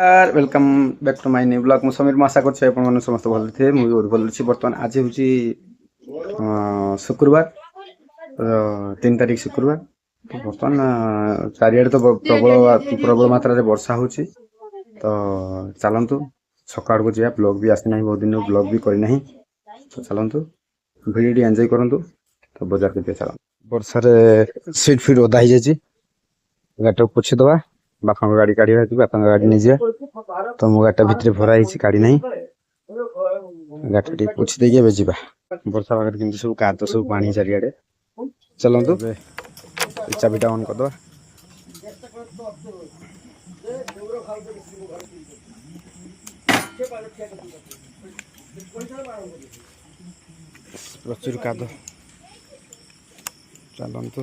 Welcome back to my new blog. Sameer मैं आशा कर समस्त भल थे मुझे बहुत भल अच्छी। बर्तमान आज हूँ शुक्रवार 3 तारीख शुक्रवार। तो बर्तमान चारिड़े तो प्रबल प्रबल मात्रा वर्षा हो तो चलतु सका को जा ब्लॉग भी आसी बहुत दिन ब्लॉग भी करना। तो चलतु भिडियो एंजॉय करूँ। तो बजार के चल वर्षा सीट फिट ओदा हो जाए गाड़ी पोछीदबा बापा गाड़ी काढ़ा बापा गाड़ी नहीं जाए। तो मो गाड़ी भितर भरा गाड़ी ना गाड़ी पोछी देके जा वर्षा पाखे केमती सब काद सब पानी चारिड़े। चलतु चाबिटा ऑन करदे प्रचुर काद। चलतु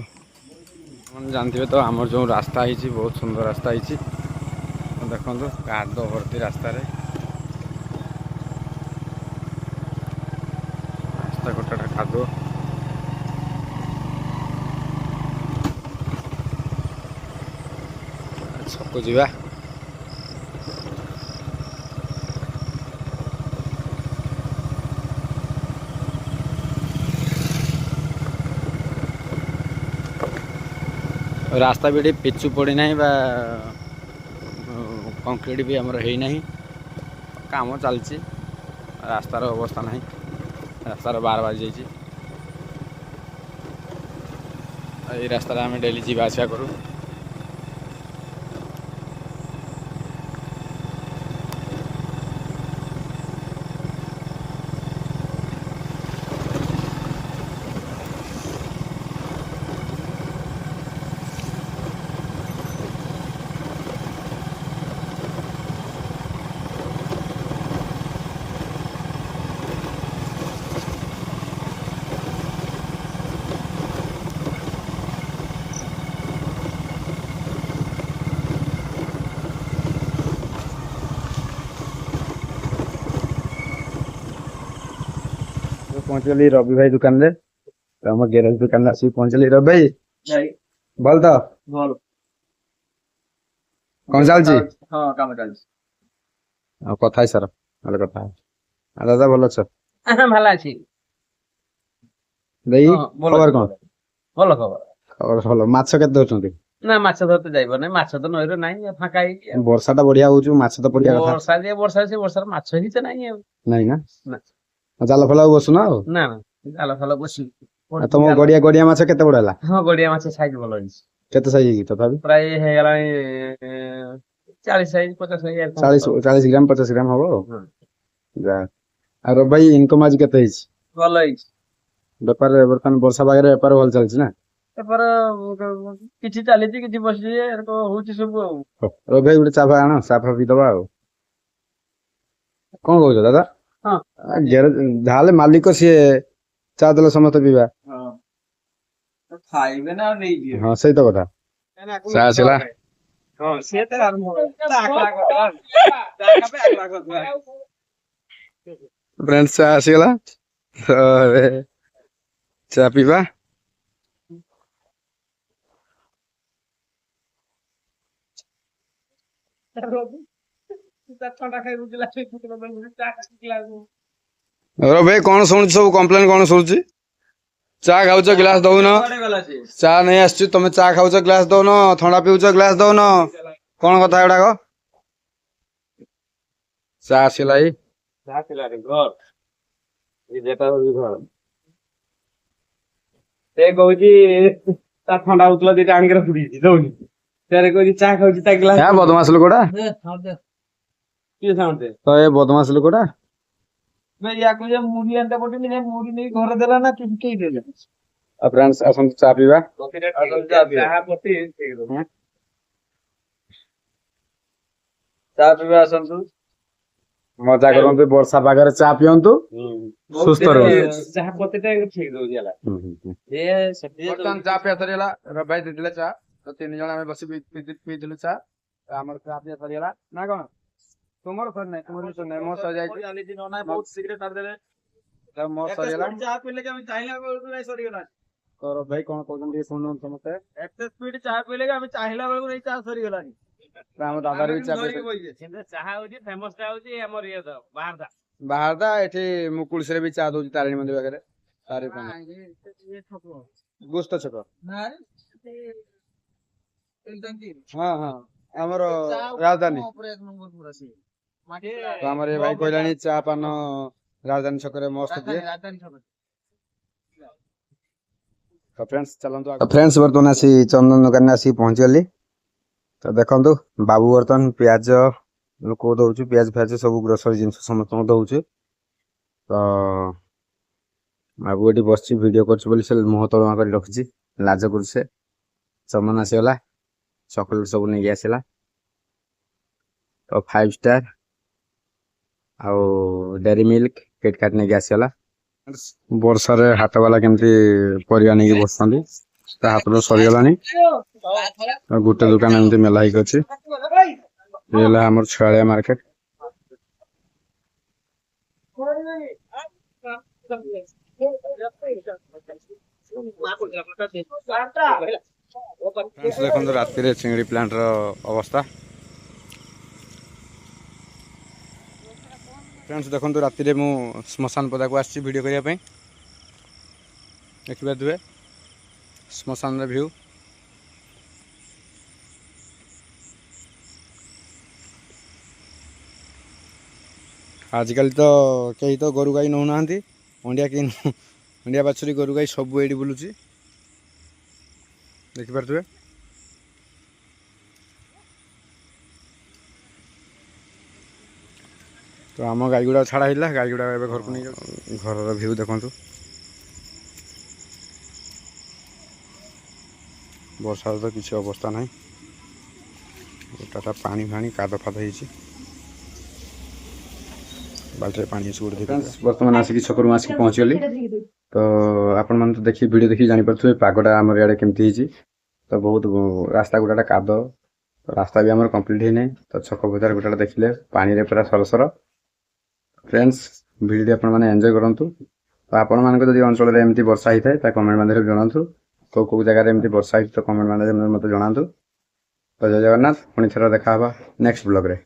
जानते तो आम जो रास्ता है बहुत सुंदर रास्ता है। देखो काद भर्ती रास्ता गोटा काद छक जा रास्ता भी पिचु पड़ी ना कंक्रीट भी आमर है ना काम चलती रास्तार अवस्था ना रास्तार 12 बाजी जाइए। रास्ता आम डेली जी आसा करूँ। पहुंचली रवि भाई दुकान रे आम गैरेज दुकान आसिक पहुंचली। रवि भाई भल तो भल कौन चलची हाँ काम चलची कथा सर भले कथा दादा भल अछ ভাল আছি देई ଭଲ खबर कौन ଭଲ ଖବର खबर भल माछ केते दउचंती ନା ମାଛ ଧରତେ ଯାଇବ ନାହିଁ ମାଛ ତ ନଈରେ ନାହିଁ ଫାଙ୍କା ହେଇକି ଆଉ वर्षा टा बढ़िया होउछु माछ तो पड़िया कथा ବର୍ଷା ସେ ବର୍ଷାର ମାଛ ହିଁ ତ ନାହିଁ ଆଉ नहीं ना ନା जाल फल बसुना ଆଉ ନା ନା ଜାଲ ଫାଲ ବସି तुम गड़िया गड़िया माछ केते बड़ हला ହଁ ଗଡିଆ ମାଛ ସାଇଜ ଭଲ ହେଇଛି केते साइज की तथापि ପ୍ରାୟ ହେଇଗଲାଣି 40 ସାଇଜ 50 ସାଇଜ 40 ग्राम 50 ग्राम हबो ହଁ जा आ भाई इनकम आज केते ହେଇଛି ଭଲ ହେଇଛି व्यापार बर्तमान वर्षा पागे व्यापार भल चलछि ना ତାପରେ କିଛି ଚାଲିଛି କିଛି ବସିଛି ଏରକ ହଉଛି ସବୁ ଆଉ रवि भाई गोटे चाफा आण चाफा पी दबा ଆଉ कौन कहू दादा ହଁ जाले मालिक सी चा देले समस्त पीवा ହଁ ଖାଇବେ ନା ଆଉ ନେଇଯିବେ हाँ सही तो कथा चा आसिला ହଁ ସିଏ ତ ଆରମ୍ଭ ଆକଳା କରିଦେବା फ्रेंड्स चा आसिला तो चा पीवा ଥଣ୍ଡା ଖାଇ ବୁଝିଲା रवि भाई कौन शुणुच सब कम्प्लेन कौन शुणुची चा खाऊच गिलास दौन चा नहीं आस तुम चा खाऊच गिलास दौन थंडा पीउच गिलास दौन कौन कथा गुड़ाक चा आसिला ସେ କହୁଛି ତା ଥଣ୍ଡା ହଉଥିଲା ଦିଟା ଆଣିକି ରଖିଦେଇଛି ଦଉନି ସେ କହୁଛି ଚା ଖାଉଛି ତା ଗ୍ଲାସ क्या बदमाश लोकटा କିଏ ସାଉଣ୍ଡ तो ये बदमाश लोकटा ୟାକୁ ଯେ ମୁଢି ଆଣିତେ ପଠେଇଲି ଯେ ମୁଢି ନେଇ ଘରେ ଦେଲା ନା କେହି ଦେଲେ फ्रेंड्स आसନ୍ତୁ चा पीवा ଚାହା ପତି ଚା ପିଇବା ଆସନ୍ତୁ मजा करंतु वर्षा पागरे चा पियंतु सुस्त रहंतु ଚାହା ପତିଟା ଠିକ ଦଉଛି ହେଲା ଏ ସେଠି ବର୍ତ୍ତମାନ ଚା ପିଆ ସରିଗଲା ରବି ଭାଇ ଦେଇଥିଲେ ଚା ତ 3 ଜଣ ଆମେ ବସି ପିଇଥିଲୁ ଚା ଆମର ଚା ପିଆ ସରିଗଲା ନା କଣ ତୁମର ସରି ନାହିଁ ତୁମର ସରି ନାହିଁ ମୋ ସରି ଯାଇଛି ଚାଲିଛି ନନା ବହୁତ ଶୀଘ୍ର ଛାଡ଼ିଦେଲେ ମୋ ସରିଗଲା ଚା ପିଇଲେ କି ଆମେ ଚାହିଁଲା ବେଳକୁ ନାଇଁ ସରିଗଲା ତ ରବି ଭାଇ କଣ କହୁଛନ୍ତି ଟିକେ ଶୁଣନ୍ତୁ ସମସ୍ତେ ଏତେ ସ୍ପିଡ ଚା ପିଇଲେ କି ଆମେ ଚାହିଁଲା ବେଳକୁ ନାଇଁ ଚା ସରିଗଲାଣି ଆମ ଦାଦାର ବି ଚା କିନ୍ତୁ ଚାହା ହଉଛି ଫେମସ ଟା ହଉଛି ଆମର ଇଏ ତ ବାହାର ବାହାରଟା ଏଠି ମୁକୁଳିସରେ ବି ଚା ଦଉଛି ତାରିଣୀ ମନ୍ଦିର ପାଖରେ ଗୋସ୍ତ ଛକ ହଁ ହଁ ଆମର ରାଜଧାନୀ ତ ଆମର ଏ ଭାଇ କହିଲାଣି ଚା ପାନ ରାଜଧାନୀ ଛକରେ ମସ୍ତ ଦିଏ। ତ ଫ୍ରେଣ୍ଡସ୍ ଚାଲନ୍ତୁ ଫ୍ରେଣ୍ଡସ୍ ବର୍ତ୍ତମାନ ଆସି ଚନ୍ଦନ ଦୋକାନରେ ଆସିକି ପହଞ୍ଚିଗଲି। ତ ଦେଖନ୍ତୁ ବାବୁ ବର୍ତ୍ତମାନ ପିଆଜ ଲୋକ ଦଉଛୁ ପିଆଜ ଫିଆଜ ସବୁ ଗ୍ରୋସରୀ ଜିନିଷ ସମସ୍ତଙ୍କୁ ଦଉଛି। ତ ବାବୁ ଏଠି ବସିଛି ଭିଡ଼ିଓ କରୁଛି ବୋଲି ସେ ମୁହଁ ତଳମା କରି ରଖିଛି ଲାଜ କରୁଛି ସେ। ଚନ୍ଦନ ଆସିଗଲା ଚକୋଲେଟ ସବୁ ନେଇକି ଆସିଲା। ତ 5 ଷ୍ଟାର ଆଉ ଡେରି ମିଲ୍କ କିଟକାଟ ନେଇକି ଆସିଗଲା। ବର୍ଷାରେ ହାଟ ବାଲା କେମିତି ପରିବା ନେଇକି ବସୁଛନ୍ତି ତା ହାତରୁ ସରିଗଲାଣି। ଆଉ ଗୋଟେ ଦୋକାନ ଏମିତି ମେଲା ହେଇକି ଅଛି। ଇଏ ହେଲା ଆମର ଛୁଆଳିଆ ମାର୍କେଟ। ଦେଖନ୍ତୁ ରାତିରେ ଚିଙ୍ଗିଡି ପ୍ଲାଣ୍ଟର ଅବସ୍ଥା। ଫ୍ରେଣ୍ଡସ୍ ଦେଖନ୍ତୁ ରାତିରେ ମୁଁ ଶ୍ମଶାନ ପଦାକୁ ଆସିଛି ଭିଡ଼ିଓ କରିବା ପାଇଁ। ଦେଖିପାରୁଥିବେ ଶ୍ମଶାନର ଭିଉ। ଆଜିକାଲି ତ କେହି ତ ଗୋରୁ ଗାଈ ନେଉନାହାନ୍ତି। ଅଣ୍ଡିଆ ବାଛୁରୀ ଗୋରୁ ଗାଈ ସବୁ ଏଇଠି ବୁଲୁଛି ଦେଖିପାରୁଥିବେ। ତ ଆମ ଗାଈ ଗୁଡ଼ା ଛାଡ଼ା ହେଇଥିଲା ଗାଈ ଗୁଡ଼ା ଏବେ ଘରକୁ ନେଇଯାଉଛି। ଘରର ଭିଉ ଦେଖନ୍ତୁ। ବର୍ଷାର ତ କିଛି ଅବସ୍ଥା ନାହିଁ। ଏଟା ପାଣି ଫାଣି କାଦ ଫାଦ ହେଇଛି। ବାଲ୍ଟିରେ ପାଣି ଅଛି ଗୋଟେ ଦେଖ। ବର୍ତ୍ତମାନ ଆସିକି ଛକରୁ ଆସିକି ପହଞ୍ଚିଗଲି। ତ ଆପଣମାନେ ତ ଦେଖି ଭିଡ଼ିଓ ଦେଖିକି ଜାଣିପାରୁଥିବେ ପାଗଟା ଆମର ଇଆଡ଼େ କେମିତି ହେଇଛି। ତ ବହୁତ ରାସ୍ତା ଗୁଡ଼ାଟା କାଦ। ରାସ୍ତା ବି ଆମର କମ୍ପ୍ଲିଟ୍ ହେଇନାହିଁ। ତ ଛକ ବଜାର ଗୋଟାଟା ଦେଖିଲେ ପାଣିରେ ପୁରା ସରସର। ଫ୍ରେଣ୍ଡସ୍ ଭିଡ଼ିଓଟି ଆପଣମାନେ ଏନ୍ଜୟ କରନ୍ତୁ। ତ ଆପଣମାନଙ୍କ ଯଦି ଅଞ୍ଚଳରେ ଏମିତି ବର୍ଷା ହେଇଥାଏ ତା କମେଣ୍ଟ ମାଧ୍ୟମରେ ଜଣାନ୍ତୁ। କୋଉ ଜାଗାରେ ଏମିତି ବର୍ଷା ହେଇଛି ତ କମେଣ୍ଟ ମାଧ୍ୟମରେ ମୋତେ ଜଣାନ୍ତୁ। ତ ଜୟ ଜଗନ୍ନାଥ ପୁଣି ଥରେ ଦେଖା ହେବା ନେକ୍ସଟ ବ୍ଲଗରେ।